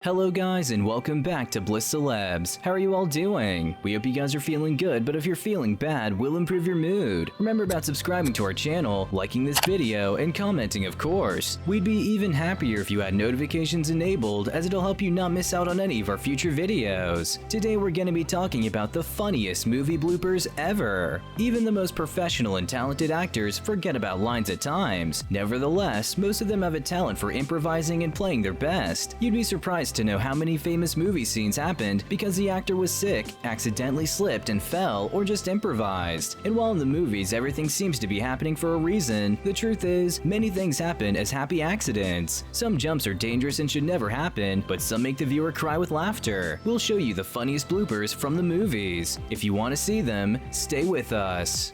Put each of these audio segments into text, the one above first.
Hello guys and welcome back to Bliss Celebs. How are you all doing? We hope you guys are feeling good, but if you're feeling bad, we'll improve your mood. Remember about subscribing to our channel, liking this video, and commenting of course. We'd be even happier if you had notifications enabled, as it'll help you not miss out on any of our future videos. Today we're going to be talking about the funniest movie bloopers ever. Even the most professional and talented actors forget about lines at times. Nevertheless, most of them have a talent for improvising and playing their best. You'd be surprised to know how many famous movie scenes happened because the actor was sick, accidentally slipped and fell, or just improvised. And while in the movies everything seems to be happening for a reason, the truth is, many things happen as happy accidents. Some jumps are dangerous and should never happen, but some make the viewer cry with laughter. We'll show you the funniest bloopers from the movies. If you want to see them, stay with us.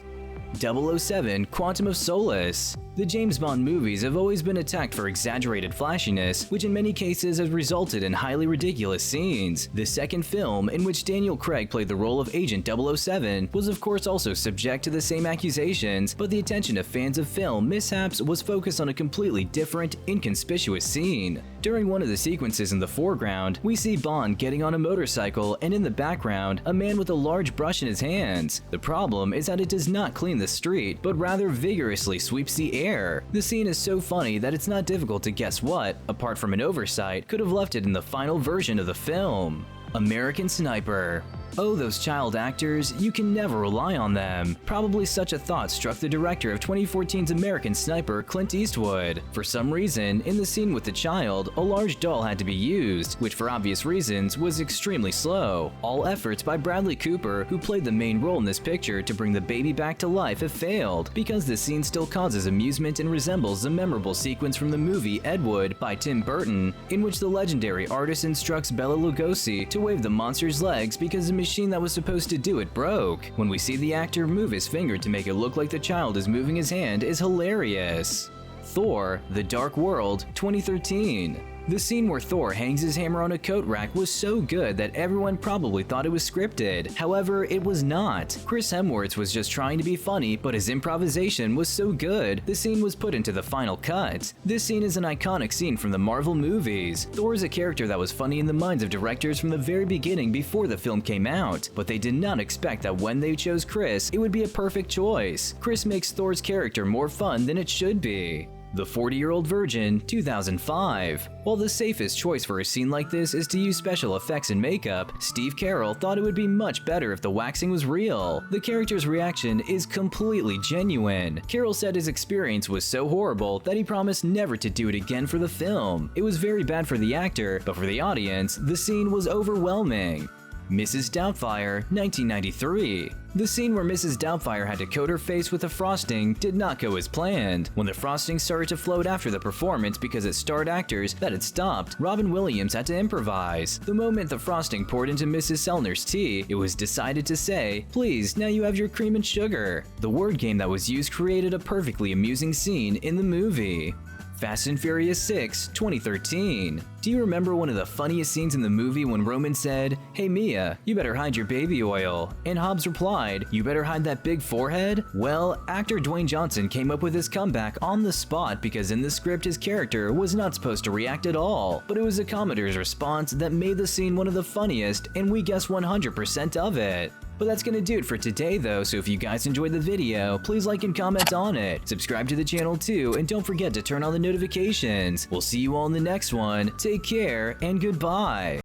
007 Quantum of Solace. The James Bond movies have always been attacked for exaggerated flashiness, which in many cases has resulted in highly ridiculous scenes. The second film, in which Daniel Craig played the role of Agent 007, was of course also subject to the same accusations, but the attention of fans of film mishaps was focused on a completely different, inconspicuous scene. During one of the sequences in the foreground, we see Bond getting on a motorcycle, and in the background, a man with a large brush in his hands. The problem is that it does not clean the street, but rather vigorously sweeps the air. The scene is so funny that it's not difficult to guess what, apart from an oversight, could have left it in the final version of the film. American Sniper. Oh, those child actors, you can never rely on them. Probably such a thought struck the director of 2014's American Sniper, Clint Eastwood. For some reason, in the scene with the child, a large doll had to be used, which for obvious reasons was extremely slow. All efforts by Bradley Cooper, who played the main role in this picture, to bring the baby back to life have failed, because the scene still causes amusement and resembles the memorable sequence from the movie Ed Wood by Tim Burton, in which the legendary artist instructs Bela Lugosi to wave the monster's legs because the machine that was supposed to do it broke. When we see the actor move his finger to make it look like the child is moving his hand is hilarious. Thor: The Dark World 2013. The scene where Thor hangs his hammer on a coat rack was so good that everyone probably thought it was scripted. However, it was not. Chris Hemsworth was just trying to be funny, but his improvisation was so good, the scene was put into the final cut. This scene is an iconic scene from the Marvel movies. Thor is a character that was funny in the minds of directors from the very beginning before the film came out, but they did not expect that when they chose Chris, it would be a perfect choice. Chris makes Thor's character more fun than it should be. The 40-Year-Old Virgin 2005. While the safest choice for a scene like this is to use special effects and makeup, Steve Carell thought it would be much better if the waxing was real. The character's reaction is completely genuine. Carell said his experience was so horrible that he promised never to do it again for the film. It was very bad for the actor, but for the audience, the scene was overwhelming. Mrs. Doubtfire 1993. The scene where Mrs. Doubtfire had to coat her face with a frosting did not go as planned. When the frosting started to float after the performance because it starred actors that had stopped, Robin Williams had to improvise. The moment the frosting poured into Mrs. Sellner's tea, it was decided to say, "Please, now you have your cream and sugar." The word game that was used created a perfectly amusing scene in the movie. Fast and Furious 6 2013. Do you remember one of the funniest scenes in the movie when Roman said, "Hey Mia, you better hide your baby oil," and Hobbs replied, "You better hide that big forehead"? Well, actor Dwayne Johnson came up with his comeback on the spot because in the script his character was not supposed to react at all, but it was the commentator's response that made the scene one of the funniest, and we guessed 100% of it. But that's gonna do it for today though, so if you guys enjoyed the video, please like and comment on it. Subscribe to the channel too, and don't forget to turn on the notifications. We'll see you all in the next one. Take care, and goodbye.